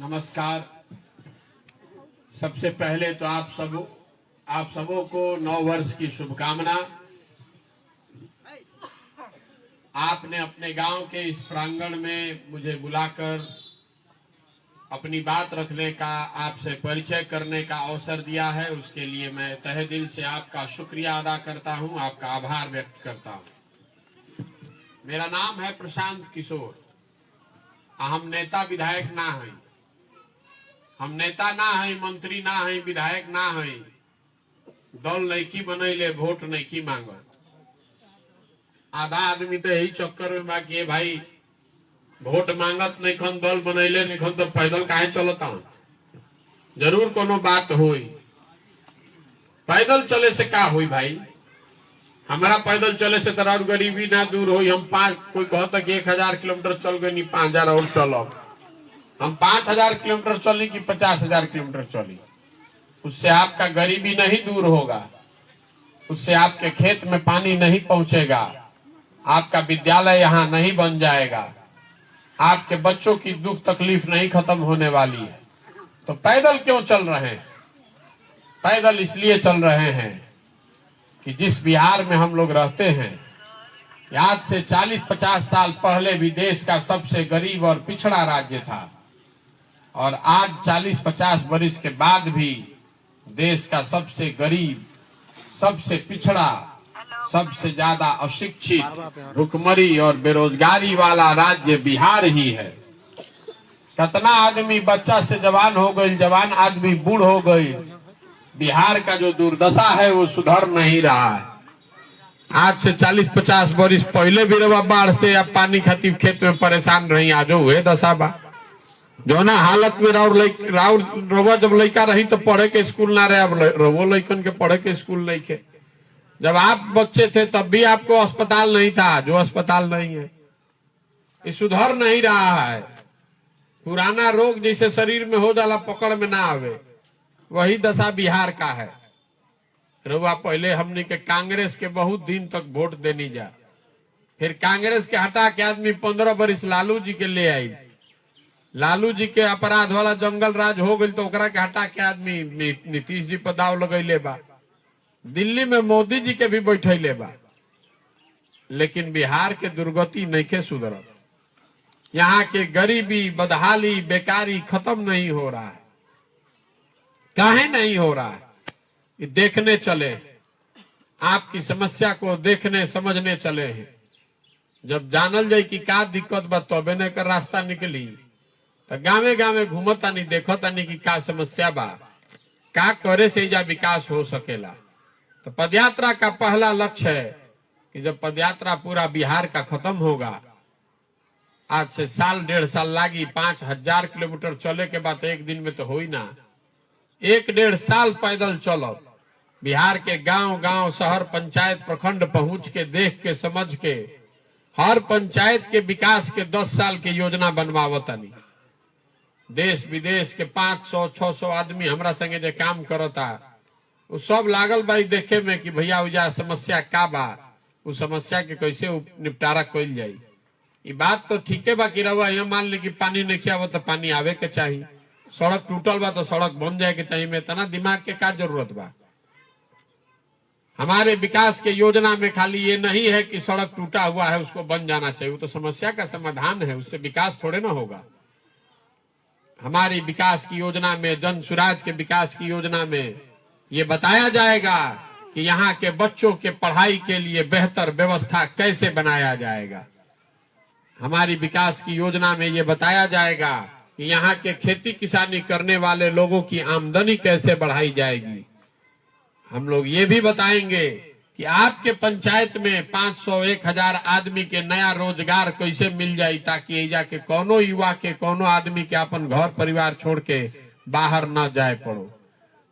नमस्कार। सबसे पहले तो आप सबों को नव वर्ष की शुभकामना। आपने अपने गांव के इस प्रांगण में मुझे बुलाकर अपनी बात रखने का, आपसे परिचय करने का अवसर दिया है, उसके लिए मैं तहे दिल से आपका शुक्रिया अदा करता हूं, आपका आभार व्यक्त करता हूं। मेरा नाम है प्रशांत किशोर। हम नेता विधायक ना हैं, हम नेता ना है, मंत्री ना है, विधायक ना है। दल नैकी बनैले, वोट नैकी मांग। आधा आदमी तो यही चक्कर में बाकी भाई वोट मांगत नहीं खन, दल बनैले नहीं खन, तो पैदल काहे चलता। जरूर कोनो बात होई। पैदल चले से का होई भाई? हमारा पैदल चले से तरह गरीबी ना दूर होई। हम कोई कहता कि 1000 किलोमीटर चल गए, नहीं 5000 और चलो। हम 5000 किलोमीटर चली कि 50,000 किलोमीटर चली, उससे आपका गरीबी नहीं दूर होगा, उससे आपके खेत में पानी नहीं पहुंचेगा, आपका विद्यालय यहाँ नहीं बन जाएगा, आपके बच्चों की दुख तकलीफ नहीं खत्म होने वाली है। तो पैदल क्यों चल रहे हैं? पैदल इसलिए चल रहे हैं कि जिस बिहार में हम लोग रहते हैं, आज से 40-50 साल पहले भी देश का सबसे गरीब और पिछड़ा राज्य था, और आज 40-50 वर्ष के बाद भी देश का सबसे गरीब, सबसे पिछड़ा, सबसे ज्यादा अशिक्षित, भुखमरी और बेरोजगारी वाला राज्य बिहार ही है। कितना आदमी बच्चा से जवान हो गई, जवान आदमी बूढ़ हो गई। बिहार का जो दुर्दशा है वो सुधर नहीं रहा है। आज से 40-50 वर्ष पहले भी रवा बाढ़ से या पानी खातिर खेत में परेशान रही, आज हुए दशा बा। जो ना हालत में रवा जब लड़का रही तो पढ़े के स्कूल ना रहे, अब रवो लड़कन के पढ़े के स्कूल नहीं के। जब आप बच्चे थे तब भी आपको अस्पताल नहीं था, जो अस्पताल नहीं है। ये सुधर नहीं रहा है। पुराना रोग जैसे शरीर में हो जाला, पकड़ में ना आवे, वही दशा बिहार का है। रवा पहले हमने के कांग्रेस के बहुत दिन तक वोट देनी जा, फिर कांग्रेस के हटा के आदमी 15 वर्ष लालू जी के ले आई। लालू जी के अपराध वाला जंगल राज हो गई तो ओकरा के हटा के आदमी नीतीश जी पर दाव लगैले बा। दिल्ली में मोदी जी के भी बैठैले बा। लेकिन बिहार के दुर्गति नइखे सुधरत। यहाँ के गरीबी, बदहाली, बेकारी खत्म नहीं हो रहा है। काहे नहीं हो रहा है? ये देखने चले, आपकी समस्या को देखने समझने चले हैं। जब जानल जाए कि का दिक्कत बा तबे न कर रास्ता निकली। तो गावे गावे घूमतानी, देखतानी कि का समस्या बा, का करे से जा विकास हो सकेला। तो पदयात्रा का पहला लक्ष्य है कि जब पदयात्रा पूरा बिहार का खत्म होगा, आज से साल 1.5 साल लागी, 5000 किलोमीटर चले के बाद एक दिन में तो हो ही ना। 1-1.5 साल पैदल चलो, बिहार के गांव गांव, शहर, पंचायत, प्रखंड पहुंच के, देख के, समझ के, हर पंचायत के विकास के 10 साल के योजना बनवावतानी। देश विदेश के 500-600 आदमी हमरा संगे जो काम करता, वो सब लागल भाई देखे में कि भैया उजा समस्या का बा, उस समस्या के कैसे निपटारा कइल जाई। ये बात तो ठीक है बा कि रवा ये मान ली कि पानी नहीं आवत तो पानी आवे के चाहिए, सड़क टूटल बा तो सड़क बन जाए के चाहिए। में इतना दिमाग के का जरूरत बा? हमारे विकास के योजना में खाली ये नहीं है कि सड़क टूटा हुआ है उसको बन जाना चाहिए, वो तो समस्या का समाधान है, उससे विकास थोड़े ना होगा। हमारी विकास की योजना में, जन सुराज के विकास की योजना में ये बताया जाएगा कि यहाँ के बच्चों के पढ़ाई के लिए बेहतर व्यवस्था कैसे बनाया जाएगा। हमारी विकास की योजना में ये बताया जाएगा कि यहाँ के खेती किसानी करने वाले लोगों की आमदनी कैसे बढ़ाई जाएगी। हम लोग ये भी बताएंगे कि आपके पंचायत में 500-1000 आदमी के नया रोजगार कैसे मिल जाए, ताकि एजा के कोनो युवा के, कोनो आदमी के अपन घर परिवार छोड़ के बाहर न जाए पड़ो।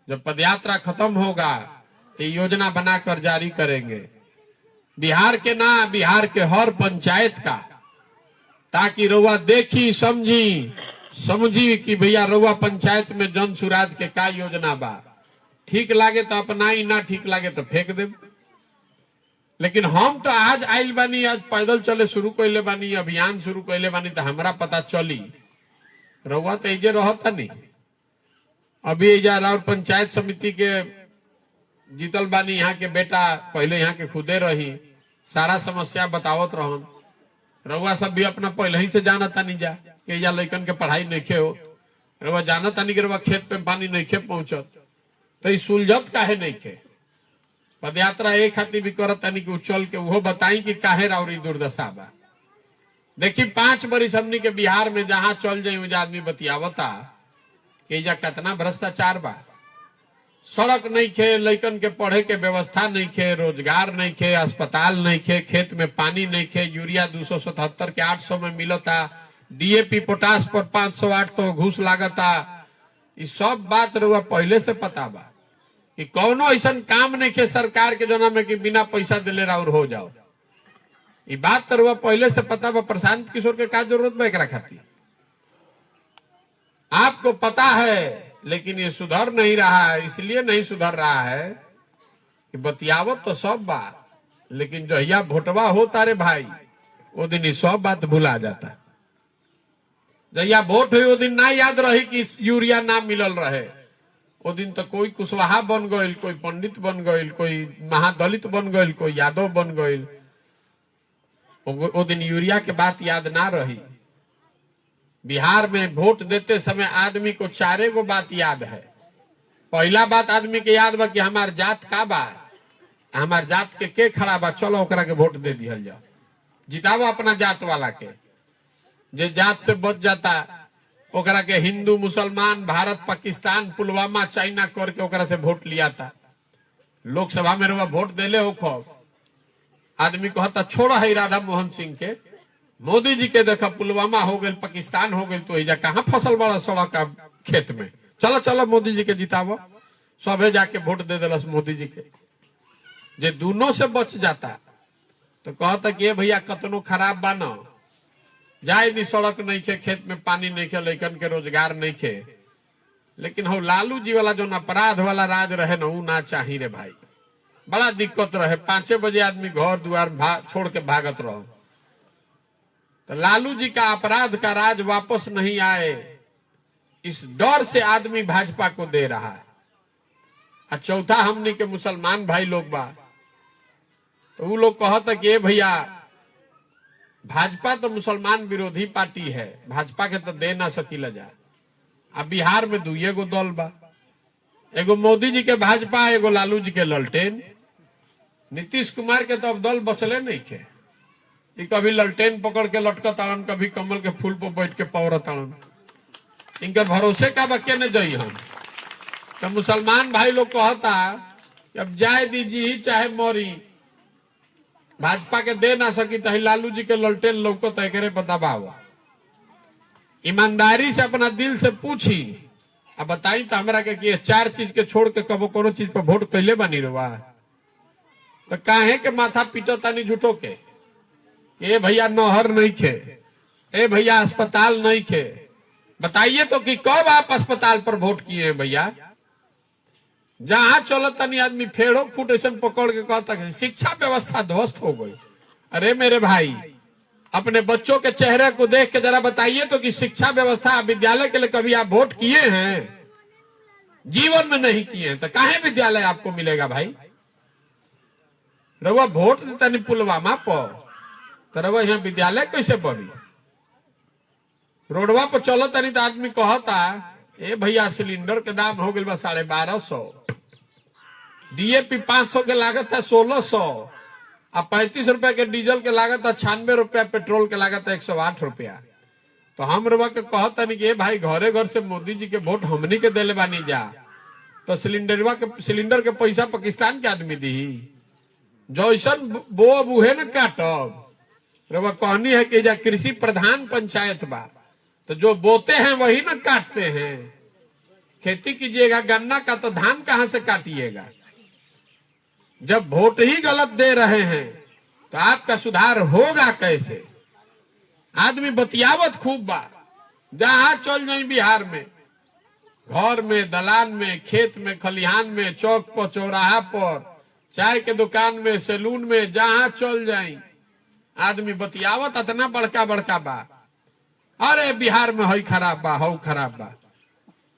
जब पदयात्रा खत्म होगा तो योजना बनाकर जारी करेंगे, बिहार के ना, बिहार के हर पंचायत का, ताकि रउआ देखी समझी कि भैया रउआ पंचायत में जन सुराज के का योजना बा। ठीक लागे तो अपनाई, ना ठीक लागे तो फेंक दे। लेकिन हम तो आज आइल बानी, आज पैदल चले शुरू कैले बानी, अभियान शुरू कैले बानी, तो हमरा पता चली रउआ तो एजे रहता नहीं, अभी एजा राउर पंचायत समिति के जीतल बानी, यहाँ के बेटा पहले यहाँ के खुदे रही, सारा समस्या बतावत रहन। रउआ सब भी अपना पहले ही से जाना तानी जा कि या लइकन के पढ़ाई नहीं हो, रउआ जाना तानी कि रउआ खेत पे पानी नहीं पहुंचत, तो ई सुलझत काहे नहीं खे। पदयात्रा एक खातिर भी करत तानी कि चल के वो बताई कि काहे राउरी दुर्दशा बा। देखी 5 बरिस हमनी के बिहार में जहां चल जाई वहां आदमी बतियावता कि जा कितना भ्रष्टाचार बा। सड़क नहीं खे, लइकन के पढ़े के व्यवस्था नहीं खे, रोजगार नहीं खे, अस्पताल नहीं खे, खेत में पानी नहीं खे, यूरिया 277 के 800 में मिलता, डीएपी पोटास पर 500-800 घूस लागता। ये सब बात रउआ पहले से पता बा कि कौनो ऐसा काम नहीं खे सरकार के जना में कि बिना पैसा दिले राउर हो जाओ। ये बात तो रउआ पहले से पता बा। प्रशांत किशोर के का जरूरत बा एकरा खातिर? आपको पता है, लेकिन ये सुधर नहीं रहा है। इसलिए नहीं सुधर रहा है कि बतियावत तो सब बात, लेकिन जो या भोटवा हो तारे भाई वो दिन सब बात भुला जाता। जहिया वोट हुई वो दिन ना याद रही कि यूरिया ना मिलल रहे। वो दिन तो कोई कुशवाहा बन गईल, कोई पंडित बन गईल, कोई महादलित बन गईल, कोई यादव बन गईल। वो दिन यूरिया के बात याद ना रही। बिहार में वोट देते समय आदमी को 4 गो बात याद है। पहला बात आदमी के याद बा कि हमार जात का बा, हमार जात के खड़ा बा, चलो ओकरा के वोट दे दिहल जाओ, जिताओ अपना जात वाला के। जे जात से बच जाता ओकरा के हिंदू मुसलमान भारत पाकिस्तान पुलवामा चाइना करके ओकरा से वोट लिया था। लोकसभा में रउआ वोट देले हो खूब, आदमी कहता छोड़ है राधा मोहन सिंह के, मोदी जी के देखा पुलवामा हो गए, पाकिस्तान हो गए, तो एजा कहाँ फसल बड़ा सड़क का खेत में, चलो चलो मोदी जी के जितावो। सबे जाके वोट दे दिलस मोदी जी के। जे दोनों से बच जाता तो कहता कि भैया कतनो खराब बा न जाए भी, सड़क नहीं खे, खेत में पानी नहीं खे, लइकन के रोजगार नहीं खे, लेकिन हो लालू जी वाला जो अपराध वाला राज रहे ना, ऊ ना चाहिए रे भाई। बड़ा दिक्कत रहे, 5 बजे आदमी घर द्वार छोड़ के भागत रहो। तो लालू जी का अपराध का राज वापस नहीं आए, इस डर से आदमी भाजपा को दे रहा है। और चौथा हमने के मुसलमान भाई लोग बा, तो वो लोग कहता कि भैया भाजपा तो मुसलमान विरोधी पार्टी है, भाजपा के तो दे ना सकीला जा। अब बिहार में 2 गो दल बा, एगो मोदी जी के भाजपा, एगो लालू जी के ललटेन। नीतीश कुमार के तो अब दल बचले नहीं खे, कभी ललटेन पकड़ के लटकत आड़न, कभी कमल के फूल पर बैठ के पौरत आड़न। इनके भरोसे का बच्चे ने जई हम। तो मुसलमान भाई लोग कहता कि अब जाए दीजिए चाहे मोरी, भाजपा के दे ना सकी तो लालू जी के ललटेन लोग को तय करे दबाव। ईमानदारी से अपना दिल से पूछी, अब बताई तो हमरा के 4 चीज के छोड़ के कबो कोनो चीज पर वोट कैले बनी रहा, तो काहे के माथा पीटो तानी झूठो के। ए भैया नहर नहीं खे, ए भैया अस्पताल नहीं खे, बताइए तो कि कब आप अस्पताल पर वोट किए हैं भैया? जहां चलो तनी आदमी फेड़ो फुट ऐसा पकड़ के कहता है शिक्षा व्यवस्था ध्वस्त हो गई। अरे मेरे भाई, अपने बच्चों के चेहरे को देख के जरा बताइए तो कि शिक्षा व्यवस्था विद्यालय के लिए कभी आप वोट किए हैं? जीवन में नहीं किए हैं, तो काहे विद्यालय आपको मिलेगा भाई? रउआ वोट तनी पुलवामा पर, तो रउआ यहाँ विद्यालय कैसे बनी? रोडवा पर चलो तनी तो आदमी कहता ए भैया सिलेंडर के दाम हो गए 1250, डीएपी 500 के लागत है 1600, अब 35 रुपए के डीजल के लागत है 96 रुपया, पेट्रोल के लागत है 108 रुपया। तो हम रउआ के कहता नहीं कि भाई घरे घर से मोदी जी के वोट हमनी के देले बानी जा, तो सिलेंडर के पैसा पाकिस्तान के आदमी दी, जैसन बो बूहे न काटब। रउआ कहनी है कि जा कृषि प्रधान पंचायत बा, तो जो बोते हैं वही ना काटते हैं। खेती कीजिएगा गन्ना का, तो धान कहां से काटिएगा? जब वोट ही गलत दे रहे हैं तो आपका सुधार होगा कैसे? आदमी बतियावत खूब बा, जहां चल जाए बिहार में, घर में, दलान में, खेत में, खलिहान में, चौक पर, चौराहा पर, चाय के दुकान में, सैलून में, जहां चल जाए आदमी बतियावत इतना बड़का बड़का बा। अरे बिहार में हई खराब बा, हऊ खराब बा,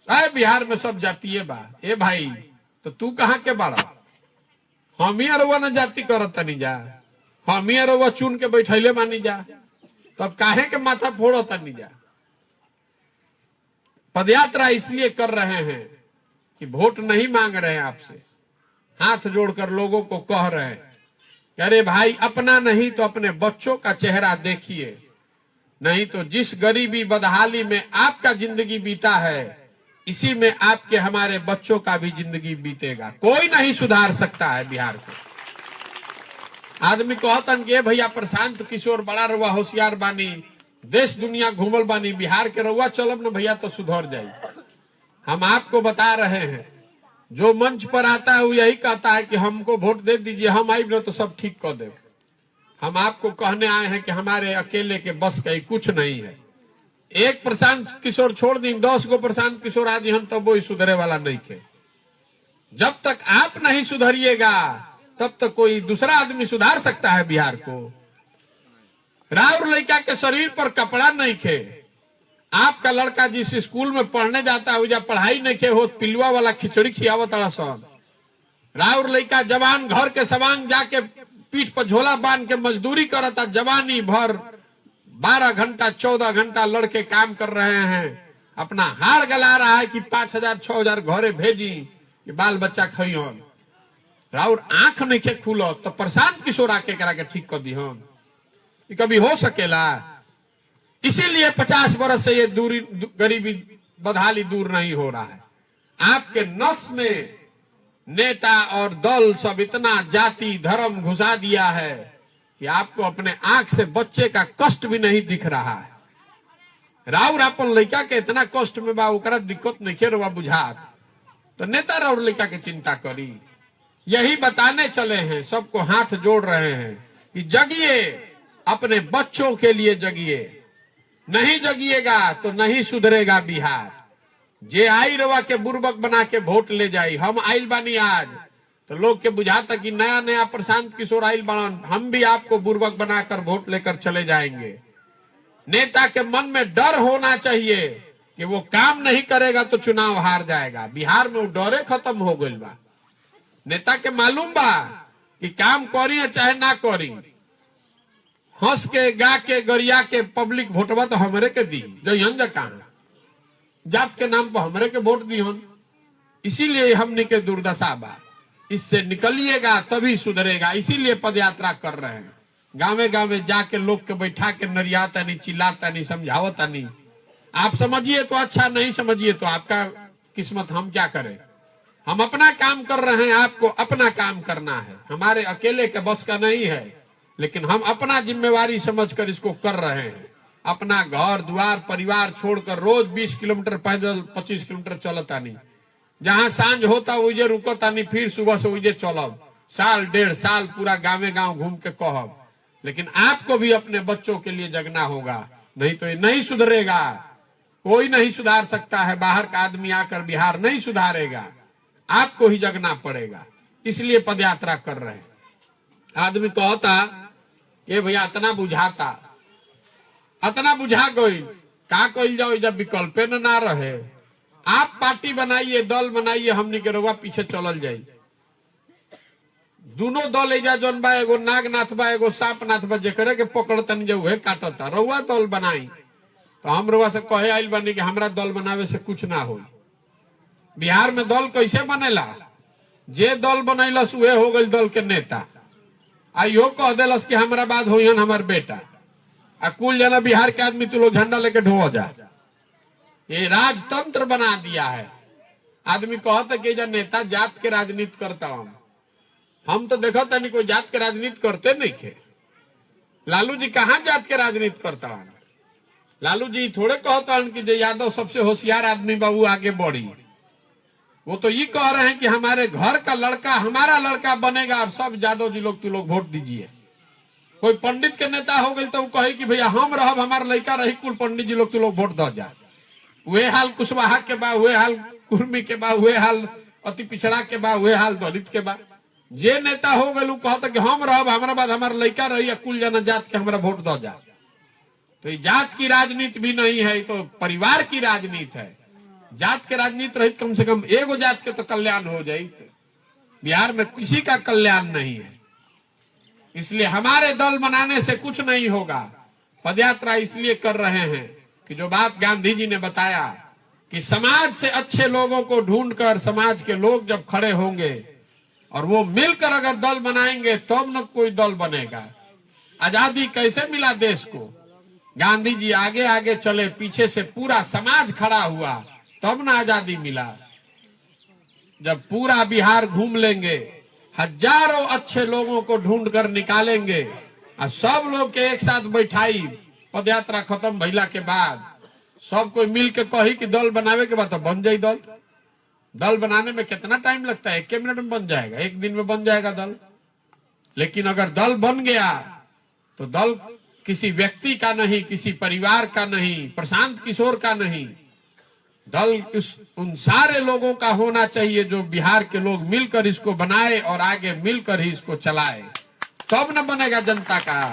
अरे बिहार में सब जातीय बा। ए भाई, तो तू कहाँ के बाड़ा? हम ही अरुआ न जाति करत तनी जा, हम ही अरुआ चुन के बैठैले मानी जा, तब काहे के माथा फोड़ो तनी जा। पदयात्रा इसलिए कर रहे हैं कि वोट नहीं मांग रहे हैं आपसे, हाथ जोड़कर लोगों को कह रहे हैं कि अरे भाई, अपना नहीं तो अपने बच्चों का चेहरा देखिए, नहीं तो जिस गरीबी बदहाली में आपका जिंदगी बीता है, इसी में आपके हमारे बच्चों का भी जिंदगी बीतेगा। कोई नहीं सुधार सकता है बिहार को। आदमी कहतन कि भैया प्रशांत किशोर बड़ा रउआ होशियार बानी, देश दुनिया घूमल बानी, बिहार के रउआ चलब न भैया तो सुधर जाई। हम आपको बता रहे हैं, जो मंच पर आता है वो यही कहता है कि हमको वोट दे दीजिए, हम आए न तो सब ठीक कर दे। हम आपको कहने आए हैं कि हमारे अकेले के बस का कुछ नहीं है। एक प्रशांत किशोर छोड़ दी, 10 गो प्रशांत किशोर आदि हम तब वो सुधरे वाला नहीं थे। जब तक आप नहीं सुधरिएगा तब तक कोई दूसरा आदमी सुधार सकता है बिहार को। राउर लड़का के शरीर पर कपड़ा नहीं खे, आपका लड़का जिस स्कूल में पढ़ने जाता है वजह पढ़ाई नहीं खे हो, पिलुआ वाला खिचड़ी खियावत सन। राउर लड़का जवान घर के सवांग जाके पीठ पर झोला बांध के मजदूरी करता, जवानी भर 12 घंटा 14 घंटा लड़के काम कर रहे हैं, अपना हाड़ गला रहा है कि 5000 6000 घरे भेजी कि बाल बच्चा खइहन। राउर आंख नहीं के खुलो तो प्रशांत किशोर आके करा के ठीक कर दी हम, कभी हो सकेला? इसीलिए 50 वर्ष से ये दूरी गरीबी बदहाली दूर नहीं हो रहा है। आपके नस में नेता और दल सब इतना जाति धर्म घुसा दिया है कि आपको अपने आंख से बच्चे का कष्ट भी नहीं दिख रहा है। राउर अपन लड़का के इतना कष्ट में बा, ओकरा दिक्कत नहीं के रवा बुझात, तो नेता राउर लड़का के चिंता करी। यही बताने चले हैं, सबको हाथ जोड़ रहे हैं कि जगिए, अपने बच्चों के लिए जगिए। नहीं जगिएगा तो नहीं सुधरेगा बिहार। जे आई रवा के बुर्बक बना के वोट ले जाई। हम आइल बानी आज तो लोग के बुझाता कि नया नया प्रशांत किशोर आइल बान, हम भी आपको बुर्बक बनाकर वोट लेकर चले जाएंगे। नेता के मन में डर होना चाहिए कि वो काम नहीं करेगा तो चुनाव हार जाएगा। बिहार में वो डरे खत्म हो गई बा। नेता के मालूम बा कि काम करी चाहे ना करी, हंस के गा के गरिया के पब्लिक वोटवा तो हमरे के दी, जो कहा जात के नाम पर हमरे के वोट दी हन। इसीलिए हमने के दुर्दशा बा। इससे निकलिएगा तभी सुधरेगा। इसीलिए पदयात्रा कर रहे हैं, गांवे गांवे जाके लोग के बैठा के नरियाता नहीं, चिल्लाता नहीं, समझावता नहीं। आप समझिए तो अच्छा, नहीं समझिए तो आपका किस्मत, हम क्या करें। हम अपना काम कर रहे हैं, आपको अपना काम करना है। हमारे अकेले के बस का नहीं है, लेकिन हम अपना जिम्मेवारी समझकर इसको कर रहे हैं। अपना घर द्वार परिवार छोड़कर रोज 20 किलोमीटर पैदल 25 किलोमीटर चलता नहीं, जहां सांझ होता वही रुकता नहीं, फिर सुबह से वही चलब। साल 1.5 साल पूरा गाँव गाँव घूम के कहब। लेकिन आपको भी अपने बच्चों के लिए जगना होगा, नहीं तो ये नहीं सुधरेगा। कोई नहीं सुधार सकता है। बाहर का आदमी आकर बिहार नहीं सुधारेगा, आपको ही जगना पड़ेगा। इसलिए पदयात्रा कर रहे हैं। आदमी कहता ये भैया इतना बुझाता, इतना बुझा गई, का कही जाओ जब विकल्पे न ना रहे। आप पार्टी बनाइए, दल बनाइए, हमनी के रउआ पीछे चलल जाई। दोनों दल एजा जौन बा, एगो नागनाथ बा, एगो सांपनाथ बा, जेकरे के पकड़तन जो है काटता। रउआ दल बनाई तो हम रउआ से कहे आइल बानी कि हमरा दल बनावे से कुछ ना हो। बिहार में दल कैसे बनेला? जे दल बनैलस उहे हो गई दल के नेता। आइयो कह दिलस कि हमरा बाद होयन हमार बेटा, आ कुल जना बिहार के आदमी तू लोग झंडा लेके ढो जा। ये राजतंत्र बना दिया है। आदमी कहता कि नेता जात के राजनीति करता हम तो देखो तनी कोई जात के राजनीति करते नहीं थे। लालू जी कहाँ जात के राजनीति करता हन? लालू जी थोड़े कहता हन कि जो यादव सबसे होशियार आदमी बा वो आगे बढ़ी। वो तो ये कह रहे हैं कि हमारे घर का लड़का हमारा लड़का बनेगा और सब यादव जी लोग तू लोग वोट दीजिए। कोई पंडित के नेता हो गई तो वो कहे कि भैया हम रहब, हमारा लड़का रही, कुल पंडित जी लोग तू लोग वोट दो जा। वे हाल कुशवाहा के बा, वे हाल कुर्मी के बा, वे हाल अति पिछड़ा के बा, वे हाल दलित के बा। जे नेता हो गए कहता कि हम रहब, हमारा बाद हमारा लड़का रही, कुल जना जात के हमारा वोट दो जा। तो ये जात की राजनीति भी नहीं है, तो परिवार की राजनीति है। जात के राजनीति रही कम से कम एगो जात के तो कल्याण हो जाए। बिहार में किसी का कल्याण नहीं है, इसलिए हमारे दल बनाने से कुछ नहीं होगा। पदयात्रा इसलिए कर रहे हैं कि जो बात गांधी जी ने बताया कि समाज से अच्छे लोगों को ढूंढकर समाज के लोग जब खड़े होंगे और वो मिलकर अगर दल बनाएंगे तब न कोई दल बनेगा। आजादी कैसे मिला देश को? गांधी जी आगे आगे चले, पीछे से पूरा समाज खड़ा हुआ, तब न आजादी मिला। जब पूरा बिहार घूम लेंगे, हजारों अच्छे लोगों को ढूंढ कर निकालेंगे और सब लोग के एक साथ बैठाई, पदयात्रा खत्म भइला के बाद सब कोई मिल के कही कि दल बनावे के बाद तो बन जाए दल। दल बनाने में कितना टाइम लगता है? 1 मिनट में बन जाएगा, 1 दिन में बन जाएगा दल। लेकिन अगर दल बन गया तो दल किसी व्यक्ति का नहीं, किसी परिवार का नहीं, प्रशांत किशोर का नहीं, दल उन सारे लोगों का होना चाहिए जो बिहार के लोग मिलकर इसको बनाए और आगे मिलकर ही इसको चलाए। तब न बनेगा जनता का,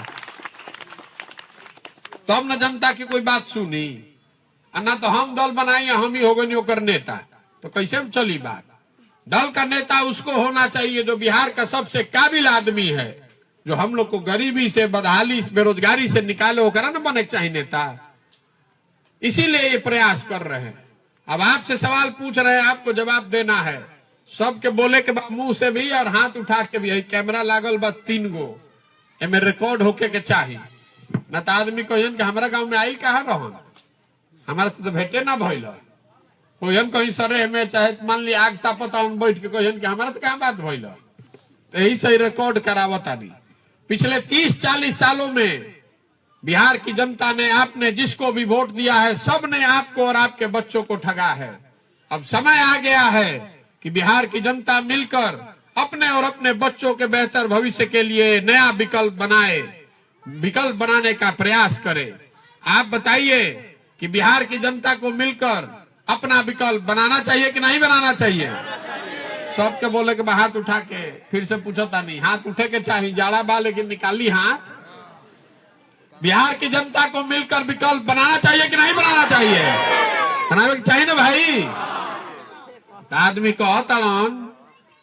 तब न जनता की कोई बात सुनी। ना तो हम दल बनाए हम ही हो गए होकर नेता, तो कैसे चली बात? दल का नेता उसको होना चाहिए जो बिहार का सबसे काबिल आदमी है, जो हम लोग को गरीबी से, बदहाली, बेरोजगारी से निकाले, होकर न बने चाहिए नेता। इसीलिए ये प्रयास कर रहे हैं। अब आपसे सवाल पूछ रहे हैं, आपको जवाब देना है। सबके बोले के बाद मुंह से भी और हाथ उठा के भी। कैमरा लागल बस 3 गो, एमे रिकॉर्ड होके के चाहिए। न तो आदमी कहन कि हमारा गांव में आई कहा रहन, हमारा तो भेटे ना भइल। कोहन कहीं सरे में चाहे मान ली आग तापता बैठ के कहन कि हमारा से कहाँ बात भइल। तो यही से रिकॉर्ड करावतानी। पिछले 30-40 सालों में बिहार की जनता ने, आपने जिसको भी वोट दिया है, सब ने आपको और आपके बच्चों को ठगा है। अब समय आ गया है कि बिहार की जनता मिलकर अपने और अपने बच्चों के बेहतर भविष्य के लिए नया विकल्प बनाए, विकल्प बनाने का प्रयास करे। आप बताइए कि बिहार की जनता को मिलकर अपना विकल्प बनाना चाहिए कि नहीं बनाना चाहिए? सबके बोले के हाथ उठा के फिर से पूछता नहीं, हाथ उठे के चाहिए, जाड़ा बा लेकिन निकाली हाथ। बिहार की जनता को मिलकर विकल्प बनाना चाहिए कि नहीं बनाना चाहिए? बनावे चाहिए ना भाई। आदमी कहता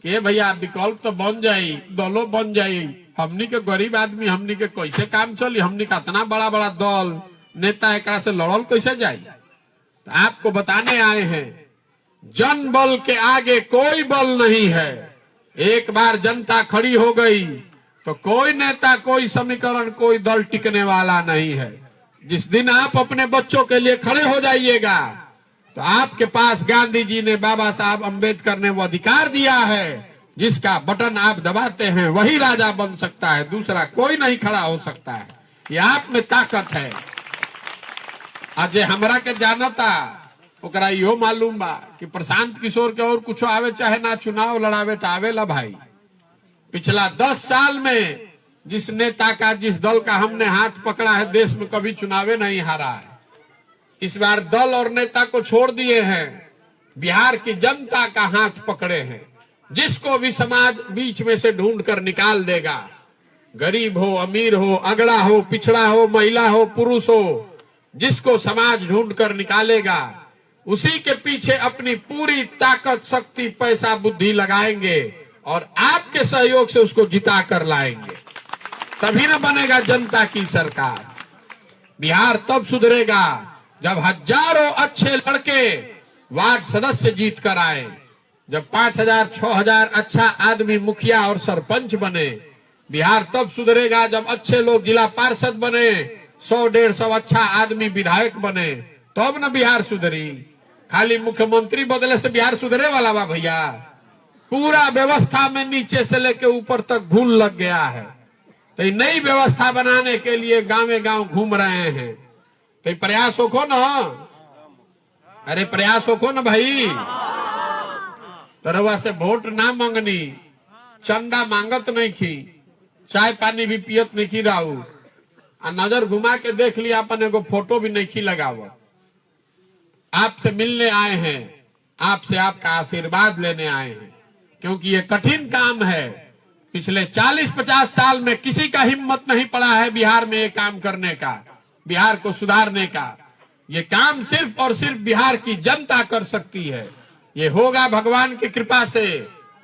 कि भैया विकल्प तो बन जाये, दलों बन जाये, हमनी के गरीब आदमी, हमनी के कैसे काम चली? हमनी का इतना बड़ा बड़ा दल नेता एक से लड़ल कैसे जाये? तो आपको बताने आए हैं, जन बल के आगे कोई बल नहीं है। एक बार जनता खड़ी हो गई तो कोई नेता, कोई समीकरण, कोई दल टिकने वाला नहीं है। जिस दिन आप अपने बच्चों के लिए खड़े हो जाइएगा तो आपके पास गांधी जी ने, बाबा साहब अम्बेडकर ने वो अधिकार दिया है, जिसका बटन आप दबाते हैं वही राजा बन सकता है, दूसरा कोई नहीं खड़ा हो सकता है। ये आप में ताकत है। आज हमरा के जानता ओकरा यो मालूम बा कि प्रशांत किशोर के और कुछ आवे चाहे ना, चुनाव लड़ावे तो आवेला भाई। पिछला 10 साल में जिस नेता का, जिस दल का हमने हाथ पकड़ा है, देश में कभी चुनावे नहीं हारा है। इस बार दल और नेता को छोड़ दिए हैं, बिहार की जनता का हाथ पकड़े हैं। जिसको भी समाज बीच में से ढूंढ कर निकाल देगा, गरीब हो, अमीर हो, अगड़ा हो, पिछड़ा हो, महिला हो, पुरुष हो, जिसको समाज ढूंढ कर निकालेगा, उसी के पीछे अपनी पूरी ताकत, शक्ति, पैसा, बुद्धि लगाएंगे और आपके सहयोग से उसको जिता कर लाएंगे। तभी न बनेगा जनता की सरकार। बिहार तब सुधरेगा जब हजारों अच्छे लड़के वार्ड सदस्य जीत कर आए, जब 5000, 6000 अच्छा आदमी मुखिया और सरपंच बने। बिहार तब सुधरेगा जब अच्छे लोग जिला पार्षद बने, 100-150 अच्छा आदमी विधायक बने, तब न बिहार सुधरी। खाली मुख्यमंत्री बदले से बिहार सुधरे वाला बा भैया? पूरा व्यवस्था में नीचे से लेके ऊपर तक घून लग गया है। तो नई व्यवस्था बनाने के लिए गांवे गांव घूम रहे हैं। तो प्रयास हो ना, अरे प्रयास हो ना भाई। तरवा से वोट ना मांगनी, चंदा मांगत नहीं की, चाय पानी भी पियत नहीं की राहू, नजर घुमा के देख लिया, अपन एगो फोटो भी नहीं की लगावत। आपसे मिलने आए हैं, आपसे आपका आशीर्वाद लेने आए हैं, क्योंकि ये कठिन काम है। पिछले 40-50 साल में किसी का हिम्मत नहीं पड़ा है बिहार में ये काम करने का। बिहार को सुधारने का। ये काम सिर्फ और सिर्फ बिहार की जनता कर सकती है। ये होगा भगवान की कृपा से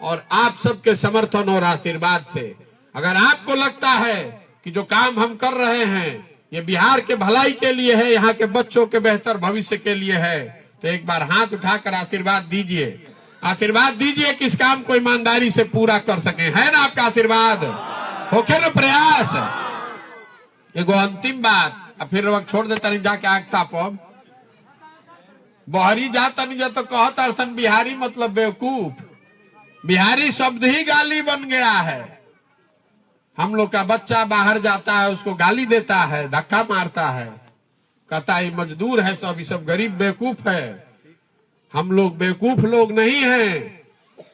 और आप सबके समर्थन और आशीर्वाद से। अगर आपको लगता है कि जो काम हम कर रहे हैं ये बिहार के भलाई के लिए है, यहाँ के बच्चों के बेहतर भविष्य के लिए है, तो एक बार हाथ उठाकर आशीर्वाद दीजिए। आशीर्वाद दीजिए कि इस काम को ईमानदारी से पूरा कर सके। है ना आपका आशीर्वाद? होके ना प्रयास। एगो अंतिम बात, अब फिर वक्त छोड़ देता नहीं, जाके आगता पब बहरी जाता नहीं जाता कहता अरसन बिहारी मतलब बेवकूफ। बिहारी शब्द ही गाली बन गया है। हम लोग का बच्चा बाहर जाता है, उसको गाली देता है, धक्का मारता है, कहता है मजदूर है सब, ये सब गरीब बेवकूफ है। हम लोग बेवकूफ लोग नहीं हैं,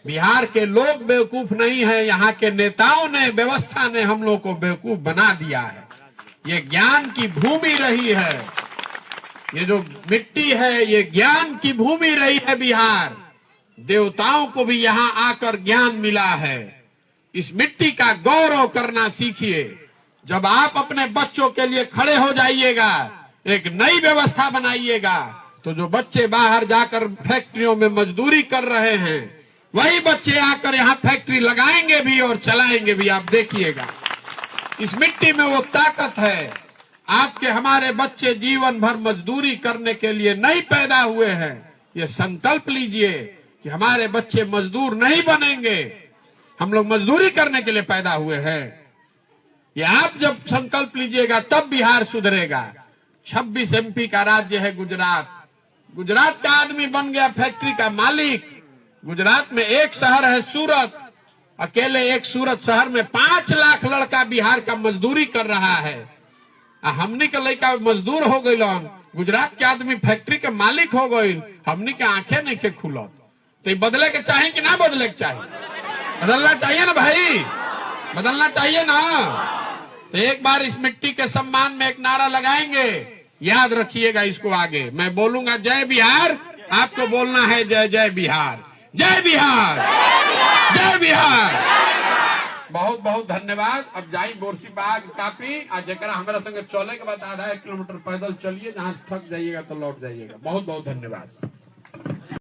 बिहार के लोग बेवकूफ नहीं है, यहाँ के नेताओं ने, व्यवस्था ने हम लोग को बेवकूफ बना दिया है। ये ज्ञान की भूमि रही है, ये जो मिट्टी है ये ज्ञान की भूमि रही है बिहार। देवताओं को भी यहाँ आकर ज्ञान मिला है। इस मिट्टी का गौरव करना सीखिए। जब आप अपने बच्चों के लिए खड़े हो जाइएगा, एक नई व्यवस्था बनाइएगा, तो जो बच्चे बाहर जाकर फैक्ट्रियों में मजदूरी कर रहे हैं वही बच्चे आकर यहाँ फैक्ट्री लगाएंगे भी और चलाएंगे भी। आप देखिएगा, इस मिट्टी में वो ताकत है। आपके हमारे बच्चे जीवन भर मजदूरी करने के लिए नहीं पैदा हुए हैं। ये संकल्प लीजिए कि हमारे बच्चे मजदूर नहीं बनेंगे, हम लोग मजदूरी करने के लिए पैदा हुए हैं। ये आप जब संकल्प लीजिएगा तब बिहार सुधरेगा। 26 MP का राज्य है गुजरात। गुजरात का आदमी बन गया फैक्ट्री का मालिक। गुजरात में एक शहर है सूरत, अकेले एक सूरत शहर में 5 लाख लड़का बिहार का मजदूरी कर रहा है। हमनी के लड़का मजदूर हो गई, गुजरात के आदमी फैक्ट्री के मालिक हो गई, हमनी के आंखें नहीं के खुलत। तो ये बदले के चाहिए कि ना बदले के चाहिए? बदलना चाहिए ना भाई, बदलना चाहिए ना। तो एक बार इस मिट्टी के सम्मान में एक नारा लगाएंगे, याद रखिएगा इसको। आगे मैं बोलूंगा जय बिहार, आपको बोलना है जय जय बिहार, जय बिहार, जय बिहार। बहुत बहुत धन्यवाद। अब जाई बोरसी बाग काफी आज जरा हमारा संग चले के बाद आधा 1 किलोमीटर पैदल चलिए, जहां थक जाइएगा तो लौट जाइएगा। बहुत बहुत धन्यवाद।